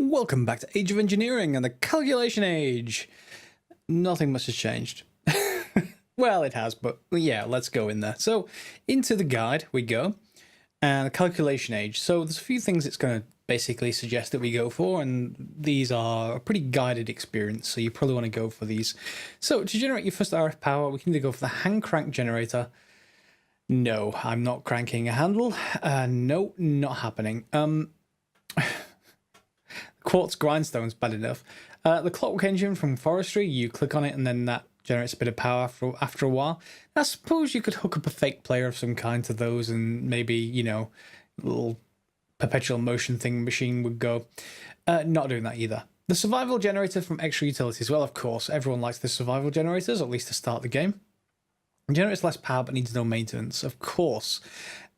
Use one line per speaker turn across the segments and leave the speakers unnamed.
Welcome back to Age of Engineering and the Calculation Age. Nothing much has changed. Well, it has, but yeah, let's go in there. So, into the guide we go, and the Calculation Age. So there's a few things it's going to basically suggest that we go for, and these are a pretty guided experience, so you probably want to go for these. So, to generate your first RF power, we can either go for the hand crank generator. No, I'm not cranking a handle. No, not happening. Quartz grindstone's bad enough. The clockwork engine from forestry, you click on it and then that generates a bit of power after a while. I suppose you could hook up a fake player of some kind to those and maybe, you know, a little perpetual motion thing machine would go. Not doing that either. The survival generator from extra utilities. Well, of course, everyone likes the survival generators, at least to start the game. It generates less power but needs no maintenance, of course.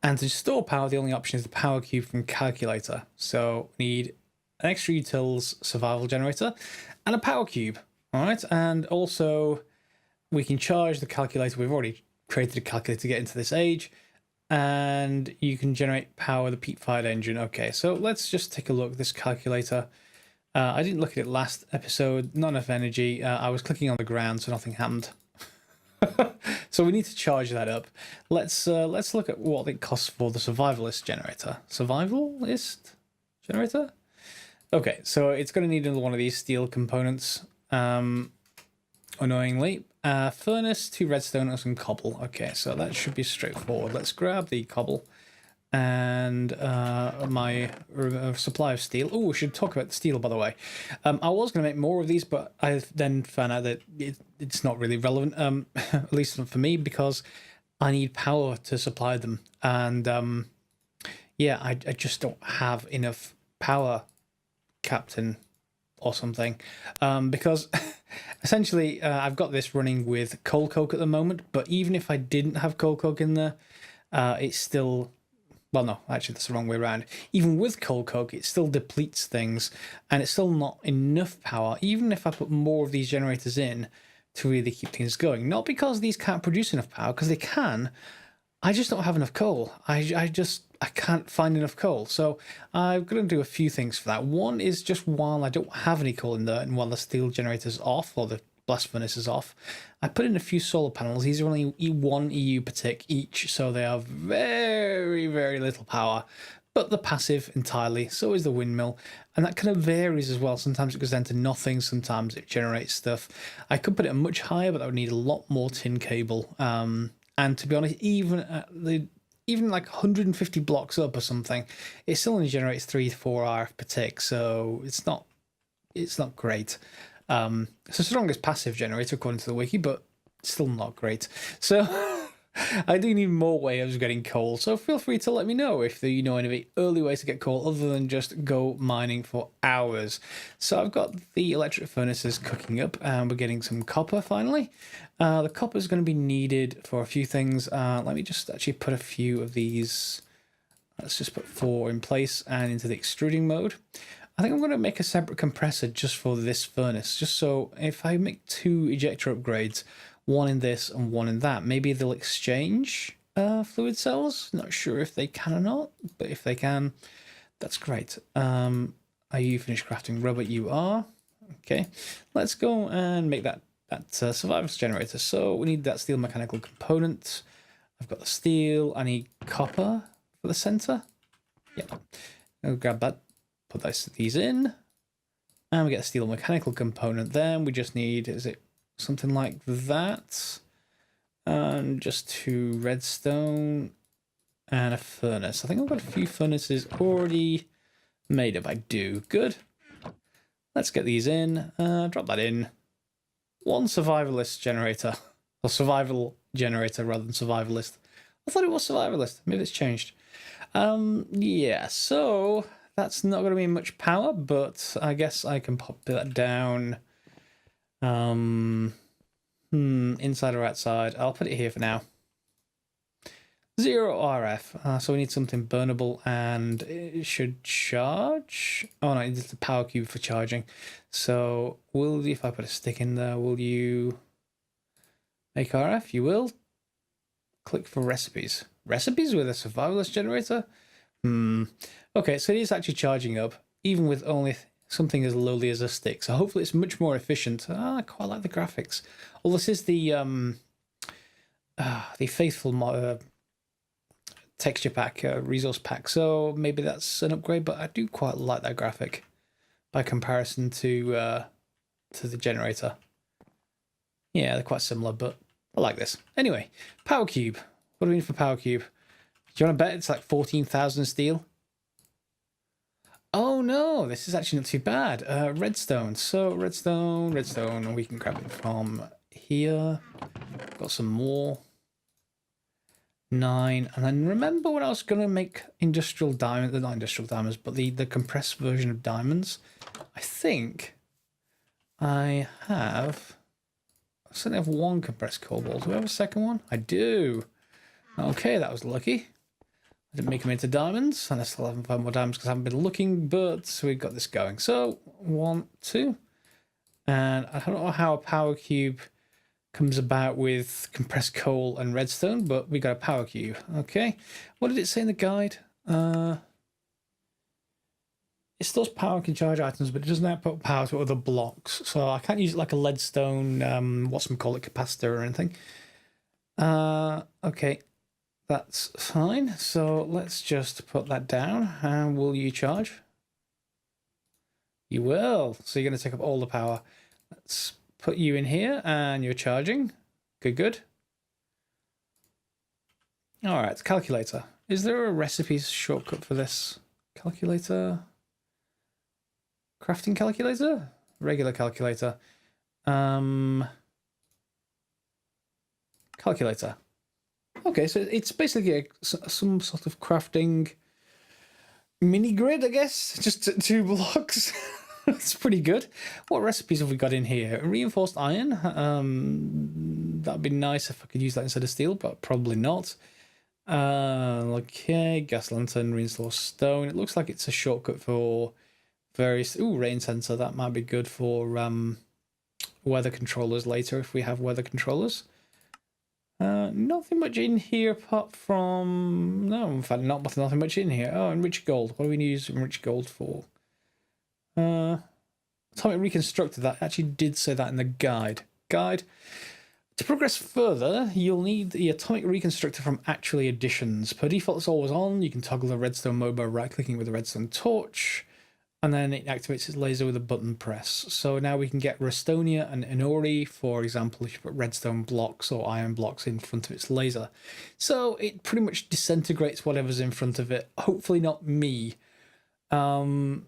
And to store power, the only option is the power cube from calculator. So we need an extra utils survival generator and a power cube. All right, and also we can charge the calculator. We've already created a calculator to get into this age, and you can generate power the peat-fired engine. Okay, so let's just take a look at this calculator. I didn't look at it last episode. Not enough energy. I was clicking on the ground, so nothing happened. So we need to charge that up. Let's look at what it costs for the survivalist generator. Survivalist generator. Okay, so it's going to need another one of these steel components. Annoyingly, furnace, 2 redstone, and some cobble. Okay, so that should be straightforward. Let's grab the cobble and my supply of steel. Oh, we should talk about the steel, by the way. I was going to make more of these, but I then found out that it's not really relevant, at least for me, because I need power to supply them. And yeah, I just don't have enough power, Captain or something, because essentially I've got this running with coal coke at the moment, but even if I didn't have coal coke in there, it's still... Well, no, actually, that's the wrong way around. Even with coal coke, it still depletes things, and it's still not enough power, even if I put more of these generators in to really keep things going. Not because these can't produce enough power, because they can. I just don't have enough coal. I can't find enough coal. So I'm going to do a few things for that. One is just while I don't have any coal in there, and while the steel generator's off, or the blast furnace is off, I put in a few solar panels. These are only 1 EU per tick each, so they are very, very little power, but they're passive entirely. So is the windmill, and that kind of varies as well. Sometimes it goes down to nothing, sometimes it generates stuff. I could put it much higher, but that would need a lot more tin cable. And to be honest, even at even like 150 blocks up or something, it still only generates 3 to 4 RF per tick, so it's not great. It's the strongest passive generator according to the wiki, but still not great. So I do need more ways of getting coal, so feel free to let me know if you know any early ways to get coal other than just go mining for hours. So I've got the electric furnaces cooking up, and we're getting some copper finally. The copper is going to be needed for a few things. Let me just actually put a few of these. Let's just put 4 in place and into the extruding mode. I think I'm going to make a separate compressor just for this furnace, just so if I make 2 ejector upgrades, 1 in this and 1 in that, maybe they'll exchange fluid cells. Not sure if they can or not, but if they can, that's great. Are you finished crafting rubber? You are. Okay, let's go and make that survivalist generator. So we need that steel mechanical component. I've got the steel. I need copper for the center. Yeah, I'll grab that. Put these in, and we get a steel mechanical component. Then we just need, is it something like that? And just 2 redstone and a furnace. I think I've got a few furnaces already made up. I do. Good. Let's get these in. Drop that in. 1 survivalist generator, or survival generator rather than survivalist. I thought it was survivalist. Maybe it's changed. Yeah. So that's not going to be much power, but I guess I can pop that down. Inside or outside? I'll put it here for now. 0 RF. So we need something burnable, and it should charge. Oh no, it's the power cube for charging. So if I put a stick in there, will you make RF? You will. Click for recipes. Recipes with a survivalist generator? Okay, so it is actually charging up, even with only something as lowly as a stick. So hopefully it's much more efficient. I quite like the graphics. Well, this is the faithful texture pack, resource pack. So maybe that's an upgrade, but I do quite like that graphic by comparison to the generator. Yeah, they're quite similar, but I like this. Anyway, power cube. What do we need for power cube? Do you want to bet it's like 14,000 steel? Oh no, this is actually not too bad. Redstone. So redstone, and we can grab it from here. Got some more. 9. And then remember when I was going to make industrial diamonds, not industrial diamonds, but the compressed version of diamonds? I think I certainly have one compressed cobalt. Do I have a second one? I do. Okay, that was lucky. I didn't make them into diamonds, and I still haven't found more diamonds because I haven't been looking, but we've got this going. So, 1, 2. And I don't know how a power cube comes about with compressed coal and redstone, but we got a power cube. Okay. What did it say in the guide? It stores power and can charge items, but it doesn't output power to other blocks. So I can't use it like a leadstone, capacitor or anything. Okay. That's fine. So let's just put that down. And will you charge? You will. So you're going to take up all the power. Let's put you in here and you're charging. Good. All right, calculator. Is there a recipe shortcut for this? Calculator? Crafting calculator? Regular calculator. Calculator. Okay, so it's basically some sort of crafting mini grid, I guess. Just 2 blocks. That's pretty good. What recipes have we got in here? Reinforced iron. That'd be nice if I could use that instead of steel, but probably not. Okay, gas lantern, reinforced stone. It looks like it's a shortcut for various... Ooh, rain sensor. That might be good for weather controllers later if we have weather controllers. Nothing much in here apart from... No, in fact, nothing much in here. Oh, enriched gold. What do we use enriched gold for? Atomic Reconstructor. That actually did say that in the guide. To progress further, you'll need the Atomic Reconstructor from Actually Additions. Per default, it's always on. You can toggle the redstone mode by right-clicking with the redstone torch. And then it activates its laser with a button press. So now we can get Restonia and Inori, for example, if you put redstone blocks or iron blocks in front of its laser. So it pretty much disintegrates whatever's in front of it. Hopefully not me. Fine.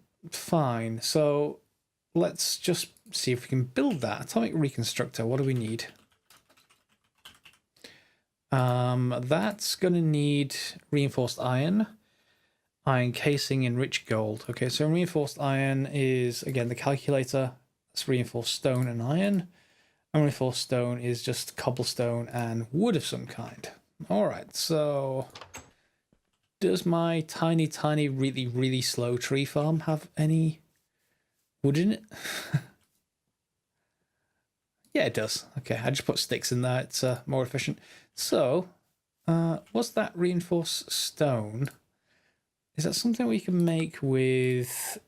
So let's just see if we can build that. Atomic Reconstructor, what do we need? That's going to need reinforced iron. Iron casing, enriched gold. Okay, so reinforced iron is, again, the calculator. That's reinforced stone and iron. And reinforced stone is just cobblestone and wood of some kind. All right, so does my tiny, really, really slow tree farm have any wood in it? Yeah, it does. Okay, I just put sticks in there. It's more efficient. So, what's that reinforced stone? Is that something we can make with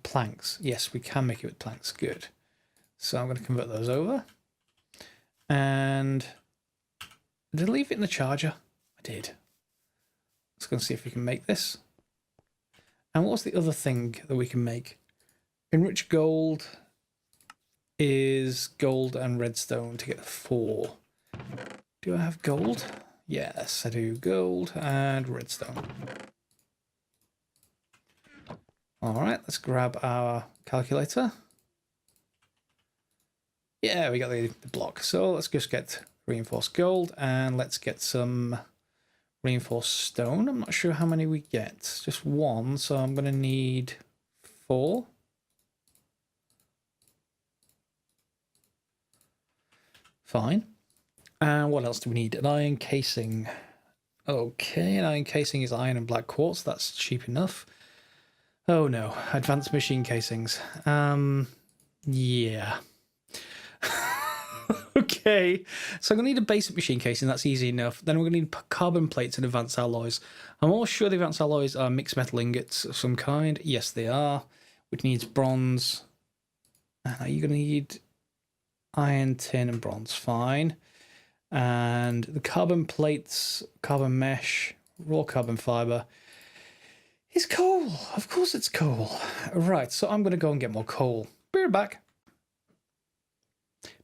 planks? Yes, we can make it with planks. Good. So I'm going to convert those over. And did I leave it in the charger? I did. Let's go and see if we can make this. And what's the other thing that we can make? Enriched gold is gold and redstone to get 4. Do I have gold? Yes, I do. Gold and redstone. All right, let's grab our calculator. Yeah, we got the block. So let's just get reinforced gold and let's get some reinforced stone. I'm not sure how many we get. Just 1, so I'm going to need 4. Fine. And what else do we need? An iron casing. Okay, an iron casing is iron and black quartz. That's cheap enough. Oh no, advanced machine casings. Yeah. Okay, so I'm going to need a basic machine casing, that's easy enough. Then we're going to need carbon plates and advanced alloys. I'm almost sure the advanced alloys are mixed metal ingots of some kind. Yes, they are. which needs bronze. And are you going to need iron, tin, and bronze? Fine. And the carbon plates, carbon mesh, raw carbon fiber is coal. Of course it's coal. Right, so I'm going to go and get more coal. Be right back.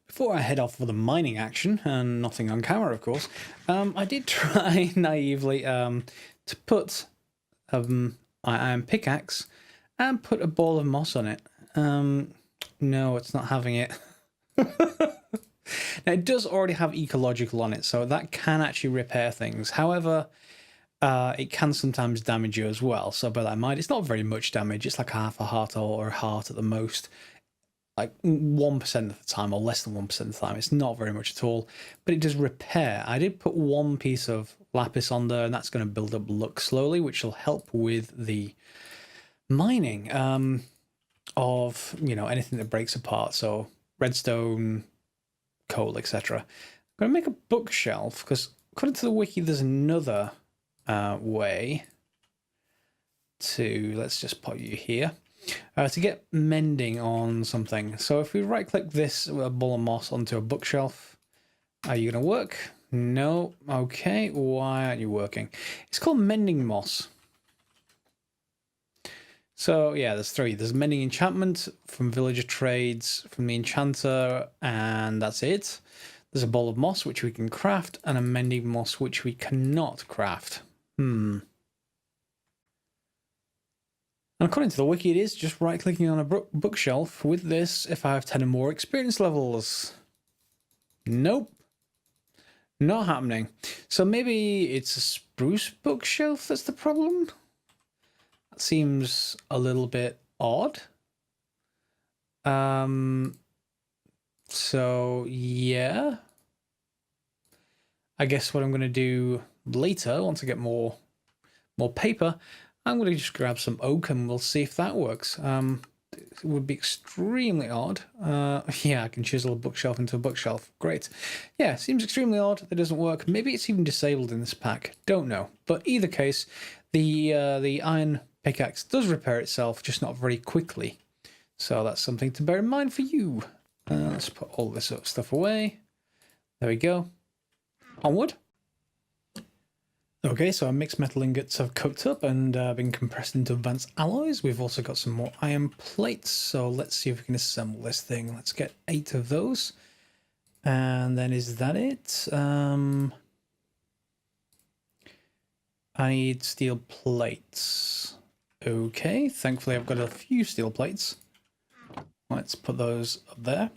Before I head off for the mining action, and nothing on camera, of course, I did try naively to put an iron pickaxe and put a ball of moss on it. No, it's not having it. Now, it does already have ecological on it, so that can actually repair things. However, it can sometimes damage you as well, so bear that in mind. It's not very much damage. It's like half a heart or a heart at the most. Like 1% of the time, or less than 1% of the time. It's not very much at all, but it does repair. I did put one piece of lapis on there, and that's going to build up luck slowly, which will help with the mining of, you know, anything that breaks apart. So redstone, coal, etc. I'm going to make a bookshelf, because according to the wiki, there's another way to, let's just put you here. To get mending on something. So if we right click this ball of moss onto a bookshelf, are you going to work? No. Okay, why aren't you working? It's called mending moss. So yeah, there's three. There's mending enchantment from villager trades, from the enchanter, and that's it. There's a ball of moss which we can craft, and a mending moss which we cannot craft. And according to the wiki, it is just right-clicking on a bookshelf with this if I have 10 or more experience levels. Nope. Not happening. So maybe it's a spruce bookshelf that's the problem? That seems a little bit odd. So, yeah. I guess what I'm going to do later, once I get more paper, I'm going to just grab some oak and we'll see if that works. It would be extremely odd. Yeah, I can chisel a bookshelf into a bookshelf. Great. Yeah, seems extremely odd. That doesn't work. Maybe it's even disabled in this pack. Don't know. But either case, the iron pickaxe does repair itself, just not very quickly. So that's something to bear in mind for you. Let's put all this stuff away. There we go. Onward. Okay, so our mixed metal ingots have cooked up and been compressed into advanced alloys. We've also got some more iron plates, so let's see if we can assemble this thing. Let's get 8 of those. And then is that it? I need steel plates. Okay, thankfully I've got a few steel plates. Let's put those up there.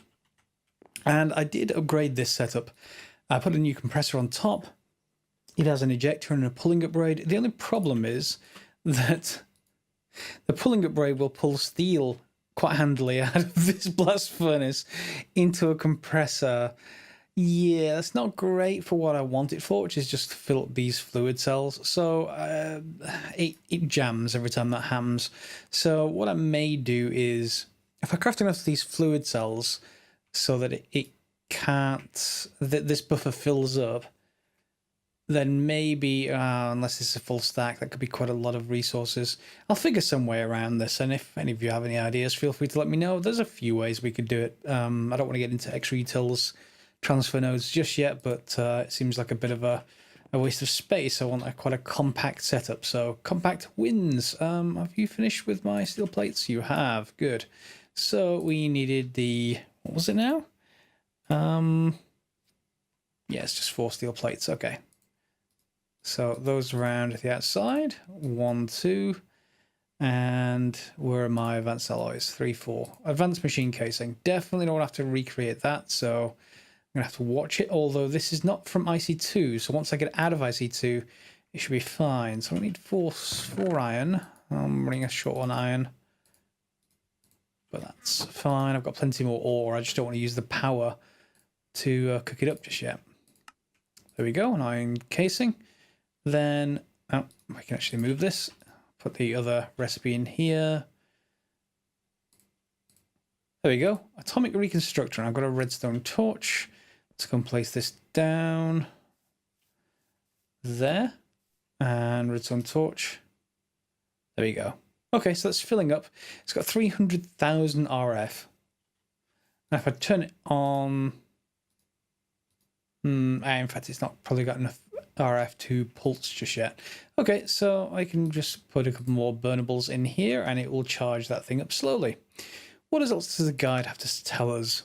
And I did upgrade this setup. I put a new compressor on top. It has an ejector and a pulling up braid. The only problem is that the pulling up braid will pull steel quite handily out of this blast furnace into a compressor. Yeah, that's not great for what I want it for, which is just to fill up these fluid cells. So it jams every time that happens. So what I may do is, if I craft enough of these fluid cells so that it can't, that this buffer fills up, then maybe, unless it's a full stack, that could be quite a lot of resources. I'll figure some way around this, and if any of you have any ideas, feel free to let me know. There's a few ways we could do it. I don't want to get into extra utils transfer nodes just yet, but it seems like a bit of a waste of space. I want quite a compact setup, so compact wins. Have you finished with my steel plates? You have. Good. So we needed the, what was it now? Yeah, it's just 4 steel plates. Okay. So those around the outside, 1, 2, and where are my advanced alloys? 3, 4. Advanced machine casing. Definitely don't have to recreate that, so I'm gonna have to watch it. Although this is not from IC2, so once I get out of IC2, it should be fine. So I need 4 iron. I'm running a short on iron, but that's fine. I've got plenty more ore. I just don't want to use the power to cook it up just yet. There we go. An iron casing. Then, oh, I can actually move this. Put the other recipe in here. There we go. Atomic reconstructor. I've got a redstone torch. Let's go and place this down there. And redstone torch. There we go. Okay, so that's filling up. It's got 300,000 RF. And if I turn it on... in fact, it's not probably got enough RF to pulse just yet. Okay, so I can just put a couple more burnables in here and it will charge that thing up slowly. What else does the guide have to tell us?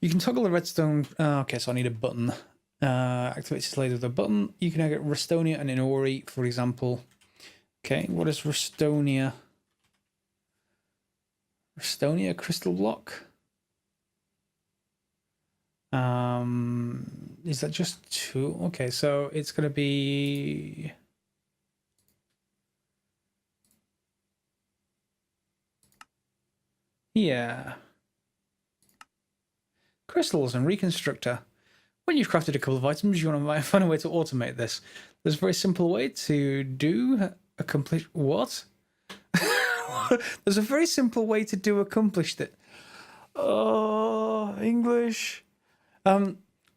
You can toggle the redstone... okay, so I need a button. Activate this later with a button. You can now get Restonia and Inori, for example. Okay, what is Restonia? Restonia crystal block? Is that just 2? Okay, so it's going to be... yeah. Crystals and Reconstructor. When you've crafted a couple of items, you want to find a way to automate this. There's a very simple way to do accomplish... what? There's a very simple way to do accomplish that. Oh, English.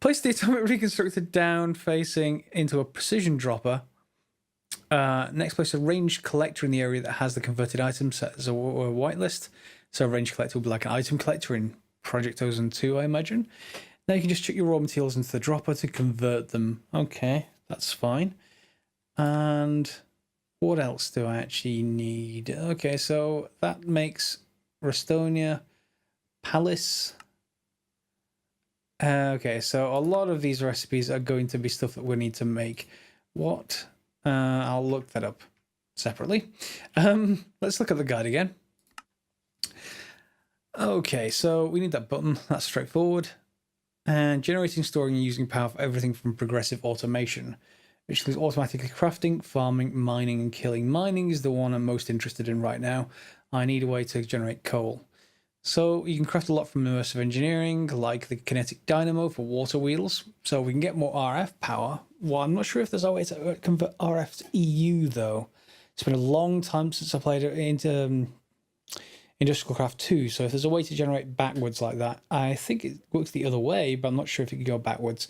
Place the atomic reconstructor down facing into a precision dropper. Next, place a ranged collector in the area that has the converted items set as a whitelist. So a ranged collector will be like an item collector in Project Ozone 2, I imagine. Now you can just chuck your raw materials into the dropper to convert them. Okay, that's fine. And what else do I actually need? Okay, so that makes Restonia Palace. Okay, so a lot of these recipes are going to be stuff that we need to make. What? I'll look that up separately. Let's look at the guide again. Okay, so we need that button. That's straightforward. And generating, storing, and using power for everything from progressive automation, which includes automatically crafting, farming, mining, and killing. Mining is the one I'm most interested in right now. I need a way to generate coal. So you can craft a lot from immersive engineering, like the kinetic dynamo for water wheels. So we can get more RF power. Well, I'm not sure if there's a way to convert RF to EU, though. It's been a long time since I played it into Industrial Craft 2, so if there's a way to generate backwards like that, I think it works the other way, but I'm not sure if it can go backwards.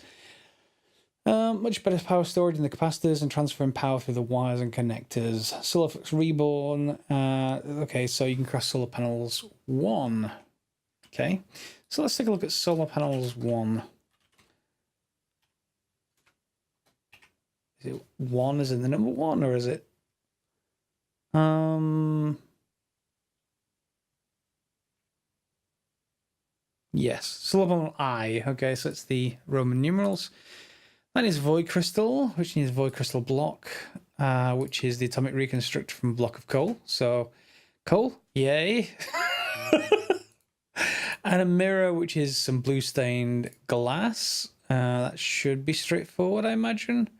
Much better power storage in the capacitors and transferring power through the wires and connectors. Solar Flux Reborn. Okay, so you can craft solar panels 1. Okay, so let's take a look at solar panels 1. Is it 1 as in the number 1, or is it... yes, solar panel I. Okay, so it's the Roman numerals. That is Void Crystal, which needs Void Crystal block, which is the atomic reconstruct from block of coal. So, coal, yay. And a mirror, which is some blue stained glass. That should be straightforward, I imagine.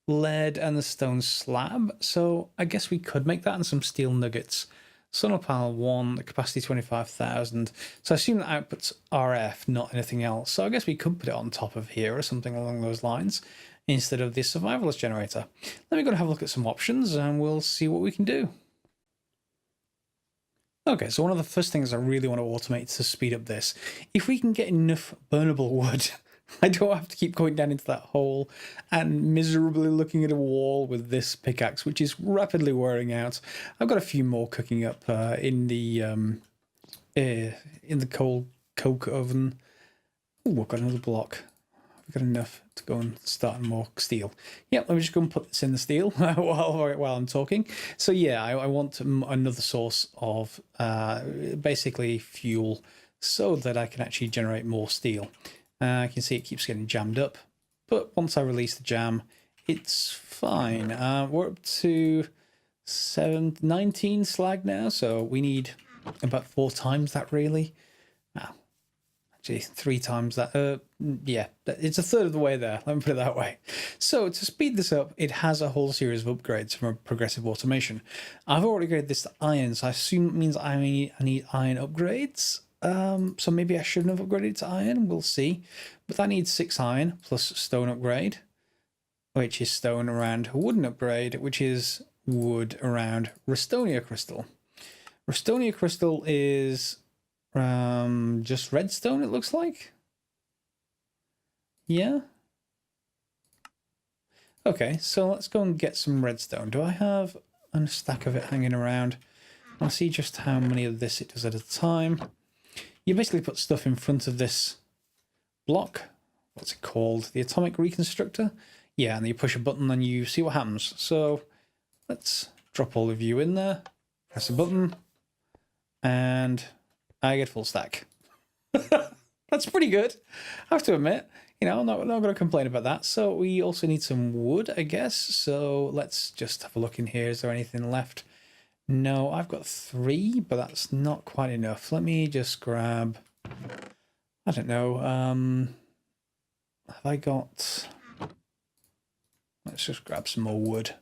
Lead and the stone slab. So I guess we could make that and some steel nuggets. Solar panel 1, the capacity 25,000. So I assume that outputs RF, not anything else. So I guess we could put it on top of here or something along those lines instead of the survivalist generator. Let me go and have a look at some options and we'll see what we can do. Okay, so one of the first things I really want to automate to speed up this, if we can get enough burnable wood, I don't have to keep going down into that hole and miserably looking at a wall with this pickaxe, which is rapidly wearing out. I've got a few more cooking up in the coal coke oven. Oh, I've got another block. I've got enough to go and start more steel. Yep, let me just go and put this in the steel while I'm talking. So yeah, I want another source of basically fuel so that I can actually generate more steel. I can see it keeps getting jammed up, but once I release the jam, it's fine. We're up to 19 slag now, so we need about 4 times that, really. Actually, 3 times that. Yeah, it's a third of the way there, let me put it that way. So to speed this up, it has a whole series of upgrades from progressive automation. I've already upgraded this to iron, so I assume it means I need iron upgrades. So maybe I shouldn't have upgraded to iron, we'll see. But that needs 6 iron plus stone upgrade, which is stone around wooden upgrade, which is wood around Restonia crystal. Restonia crystal is just redstone, it looks like. Yeah. Okay, so let's go and get some redstone. Do I have and a stack of it hanging around. I'll see just how many of this it does at a time. You basically put stuff in front of this block. What's it called? The atomic reconstructor? Yeah, and then you push a button and you see what happens. So let's drop all of you in there. Press a button. And I get full stack. That's pretty good. I have to admit. You know, I'm not going to complain about that. So we also need some wood, I guess. So let's just have a look in here. Is there anything left? No, I've got 3, but that's not quite enough. Let me just grab... I don't know. Have I got... Let's just grab some more wood.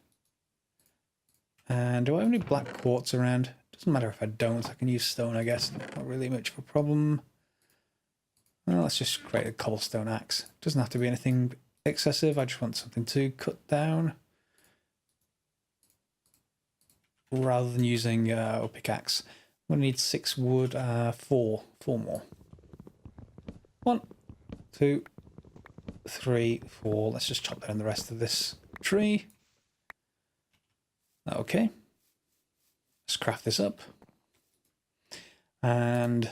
And do I have any black quartz around? Doesn't matter if I don't. I can use stone, I guess. Not really much of a problem. Well, let's just create a cobblestone axe. Doesn't have to be anything excessive. I just want something to cut down. Rather than using a pickaxe. I'm going to need 6 wood. 4 more. 1, 2, 3, 4. Let's just chop down the rest of this tree. Okay. Let's craft this up. And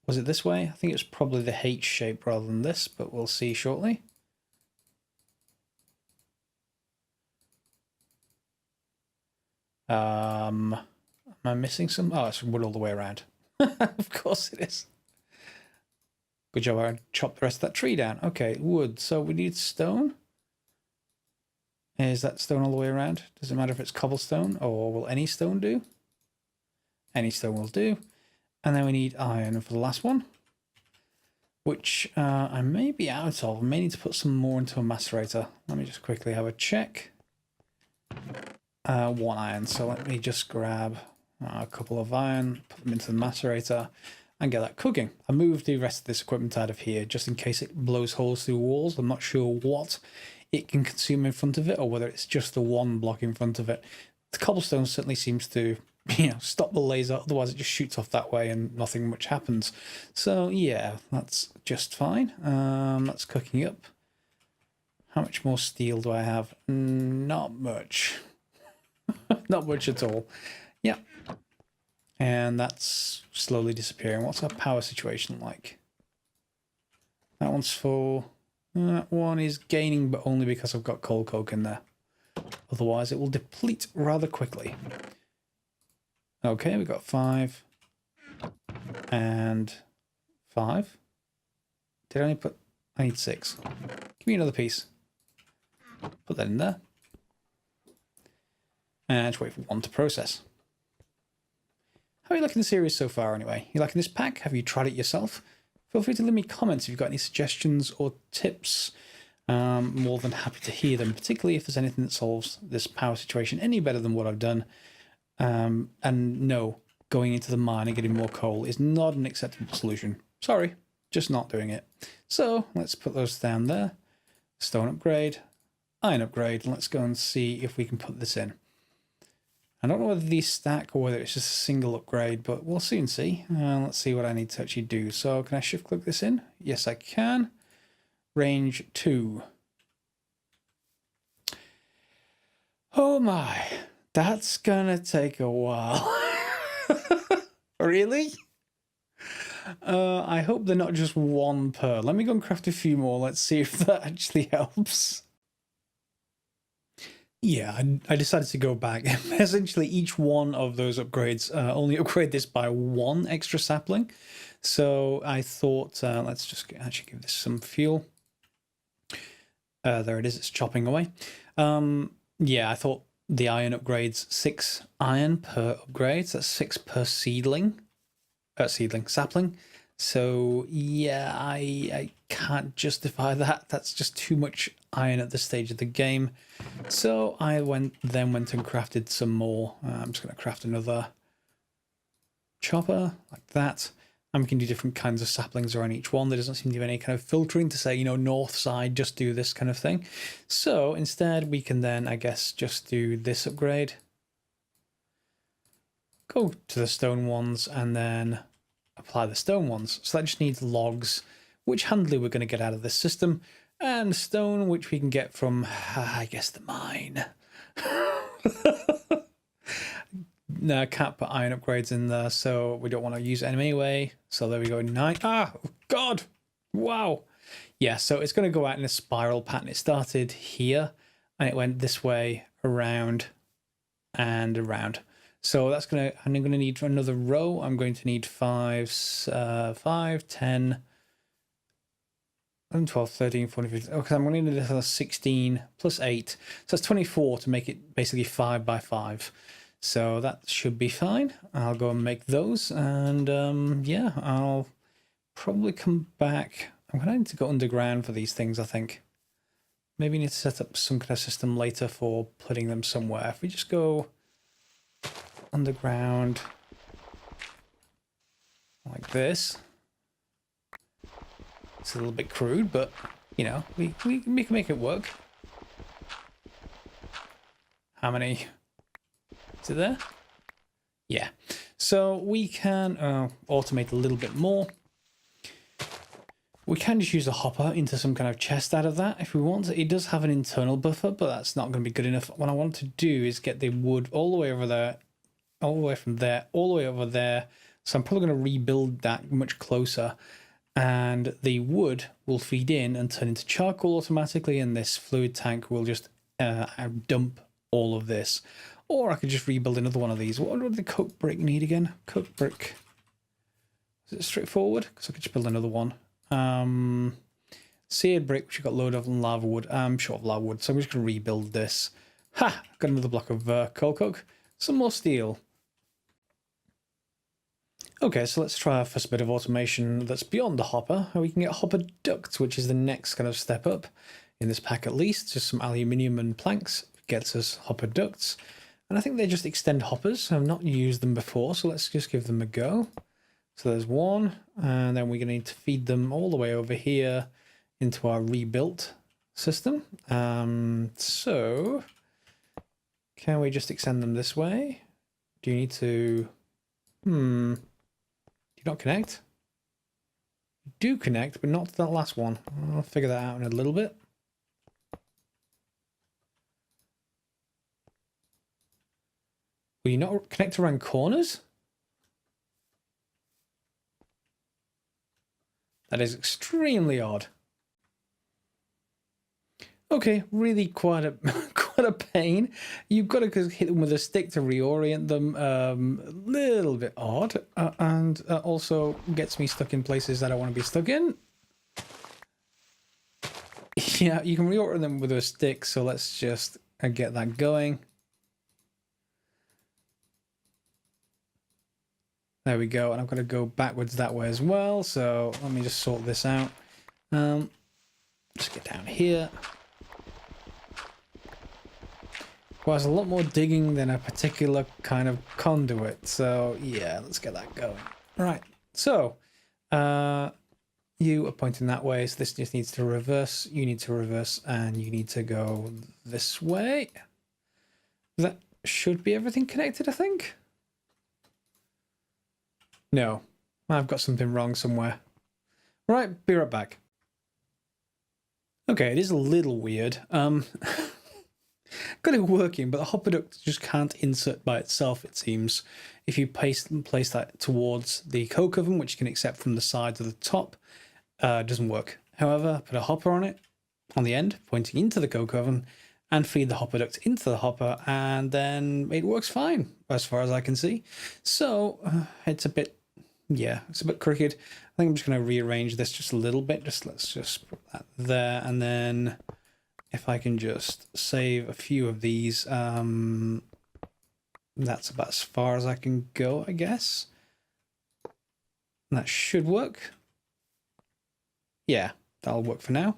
was it this way? I think it's probably the H shape rather than this, but we'll see shortly. Am I missing some? Oh, it's wood all the way around. Of course it is. Good job, I chopped the rest of that tree down. Okay, wood. So we need stone. Is that stone all the way around? Does it matter if it's cobblestone or will any stone do? Any stone will do. And then we need iron for the last one, which I may be out of. I may need to put some more into a macerator. Let me just quickly have a check. 1 iron. So let me just grab a couple of iron, put them into the macerator, and get that cooking. I moved the rest of this equipment out of here just in case it blows holes through walls. I'm not sure what it can consume in front of it or whether it's just the one block in front of it. The cobblestone certainly seems to, you know, stop the laser, otherwise it just shoots off that way and nothing much happens. So yeah, that's just fine. That's cooking up. How much more steel do I have? Not much. Not much at all. Yeah. And that's slowly disappearing. What's our power situation like? That one's full. That one is gaining, but only because I've got coal coke in there. Otherwise, it will deplete rather quickly. Okay, we got 5. And 5. Did I only put... I need 6. Give me another piece. Put that in there. And just wait for 1 to process. How are you liking the series so far anyway? You liking this pack? Have you tried it yourself? Feel free to leave me comments if you've got any suggestions or tips. More than happy to hear them, particularly if there's anything that solves this power situation any better than what I've done. And no, going into the mine and getting more coal is not an acceptable solution. Sorry, just not doing it. So let's put those down there. Stone upgrade, iron upgrade. Let's go and see if we can put this in. I don't know whether these stack or whether it's just a single upgrade, but we'll soon see. Let's see what I need to actually do. So can I shift click this in? Yes, I can. Range 2. Oh my, that's gonna take a while. Really? I hope they're not just 1 per. Let me go and craft a few more. Let's see if that actually helps. Yeah, I decided to go back. Essentially, each one of those upgrades only upgrade this by 1 extra sapling. So I thought, let's just actually give this some fuel. There it is, it's chopping away. Yeah, I thought the iron upgrades 6 iron per upgrade. So that's 6 per sapling. So yeah, I can't justify that. That's just too much iron at this stage of the game. So I went and crafted some more. I'm just going to craft another chopper like that. And we can do different kinds of saplings around each one. There doesn't seem to be any kind of filtering to say, you know, north side, just do this kind of thing. So instead we can then, I guess, just do this upgrade. Go to the stone ones and then apply the stone ones. So that just needs logs, which handily we're going to get out of this system, and stone, which we can get from, I guess, the mine. can't put iron upgrades in there, so we don't want to use it anyway. So there we go, 9. Ah, oh God, wow. Yeah, so it's going to go out in a spiral pattern. It started here, and it went this way, around, and around. So that's going to, I'm going to need another row. I'm going to need 5, 10, 11, 12, 13, 14, 15. Okay, I'm going to need 16 plus 8. So that's 24 to make it basically 5 by 5. So that should be fine. I'll go and make those. And yeah, I'll probably come back. I'm going to need to go underground for these things, I think. Maybe need to set up some kind of system later for putting them somewhere. If we just go underground like this. It's a little bit crude, but, you know, we can make it work. How many? Is it there? Yeah. So we can automate a little bit more. We can just use a hopper into some kind of chest out of that if we want. It does have an internal buffer, but that's not going to be good enough. What I want to do is get the wood all the way over there, all the way from there, all the way over there. So I'm probably going to rebuild that much closer. And the wood will feed in and turn into charcoal automatically, and this fluid tank will just dump all of this. Or I could just rebuild another one of these. What would the coke brick need again? Coke brick. Is it straightforward? Because I could just build another one. Seared brick, which I've got a load of, and lava wood. I'm short of lava wood, so I'm just going to rebuild this. Ha! Got another block of coal coke. Some more steel. Okay, so let's try our first bit of automation that's beyond the hopper. We can get hopper ducts, which is the next kind of step up in this pack at least. Just some aluminium and planks gets us hopper ducts. And I think they just extend hoppers. I've not used them before, so let's just give them a go. So there's one, and then we're going to need to feed them all the way over here into our rebuilt system. So can we just extend them this way? Do you need to... Do you not connect? You do connect, but not to that last one. I'll figure that out in a little bit. Will you not connect around corners? That is extremely odd. Okay, really quite a quite a pain. You've got to hit them with a stick to reorient them. A little bit odd, and also gets me stuck in places I don't want to be stuck in. Yeah, you can reorient them with a stick, so let's just get that going. There we go, and I'm going to go backwards that way as well, so let me just sort this out. Just get down here. Requires a lot more digging than a particular kind of conduit, so yeah, let's get that going. Right, so you are pointing that way, so this just needs to reverse, you need to reverse, and you need to go this way. That should be everything connected, I think. No, I've got something wrong somewhere. Right, be right back. Okay, it is a little weird. Got it working, but the hopper duct just can't insert by itself, it seems. If you place that towards the coke oven, which you can accept from the sides of the top, it doesn't work. However, put a hopper on it, on the end, pointing into the coke oven, and feed the hopper duct into the hopper, and then it works fine, as far as I can see. So, it's a bit... yeah, it's a bit crooked. I think I'm just going to rearrange this just a little bit. Let's just put that there, and then if I can just save a few of these, that's about as far as I can go, I guess. That should work. Yeah, that'll work for now.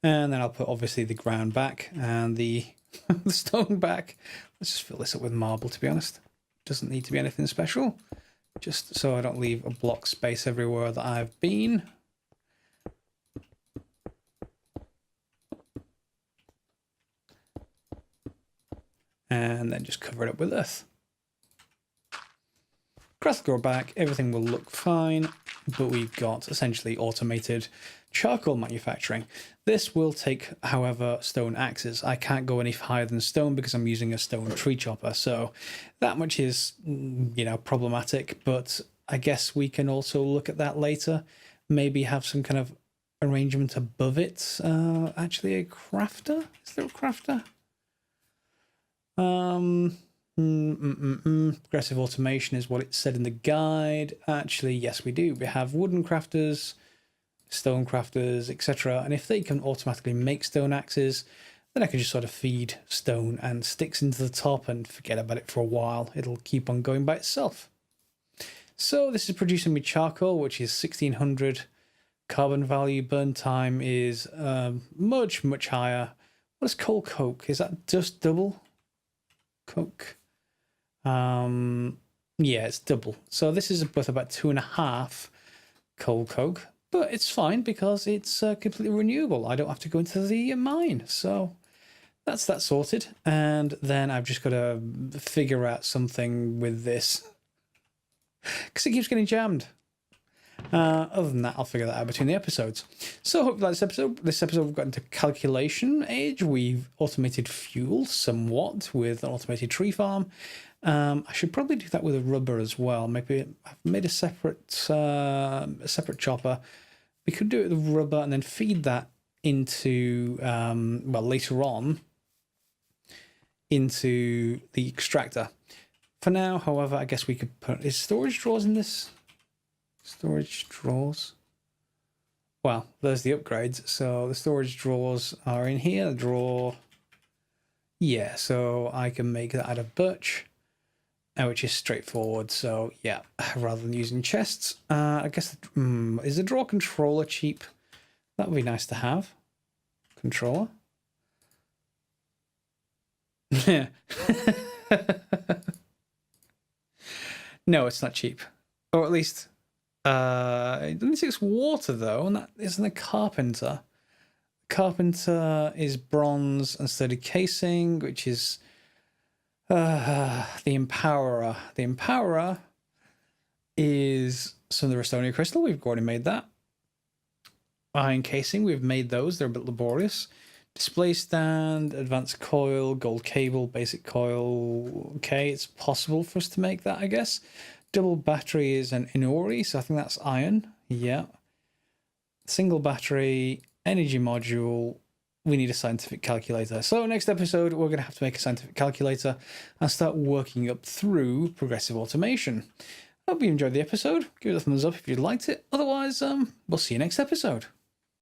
And then I'll put obviously the ground back and the, the stone back. Let's just fill this up with marble, to be honest. Doesn't need to be anything special. Just so I don't leave a block space everywhere that I've been. And then just cover it up with earth. Grass will grow back, everything will look fine, but we've got essentially automated charcoal manufacturing. This will take, however, stone axes. I can't go any higher than stone because I'm using a stone tree chopper, so that much is, you know, problematic, but I guess we can also look at that later. Maybe have some kind of arrangement above it. Actually, a crafter? Is there a crafter? Progressive automation is what it said in the guide. Actually, yes, we do. We have wooden crafters, stone crafters, etc. And if they can automatically make stone axes, then I can just sort of feed stone and sticks into the top and forget about it for a while. It'll keep on going by itself. So this is producing me charcoal, which is 1600 carbon value. Burn time is much, much higher. What is coal coke? Is that just double coke? Yeah, it's double. So this is worth about 2.5 coal coke, but it's fine because it's completely renewable. I don't have to go into the mine. So that's that sorted. And then I've just got to figure out something with this because it keeps getting jammed. Other than that, I'll figure that out between the episodes. So hope you like this episode. This episode we've got into calculation age. We've automated fuel somewhat with an automated tree farm. I should probably do that with a rubber as well. Maybe I've made a separate chopper. We could do it with rubber and then feed that into well, later on into the extractor. For now, however, I guess we could put storage drawers in this. Storage drawers. Well, there's the upgrades. So the storage drawers are in here. The drawer. Yeah, so I can make that out of birch, which is straightforward. So yeah, rather than using chests, I guess, is the drawer controller cheap? That would be nice to have. Controller. Yeah. No, it's not cheap. Or at least, it doesn't take water though, and that isn't a carpenter. Carpenter is bronze and sturdy casing, which is the Empowerer. The Empowerer is some of the Restonia crystal. We've already made that. Iron casing, we've made those. They're a bit laborious. Display stand, advanced coil, gold cable, basic coil. Okay, it's possible for us to make that, I guess. Double battery is an Inori, so I think that's iron. Yeah. Single battery, energy module. We need a scientific calculator. So next episode, we're going to have to make a scientific calculator and start working up through progressive automation. Hope you enjoyed the episode. Give it a thumbs up if you liked it. Otherwise, we'll see you next episode.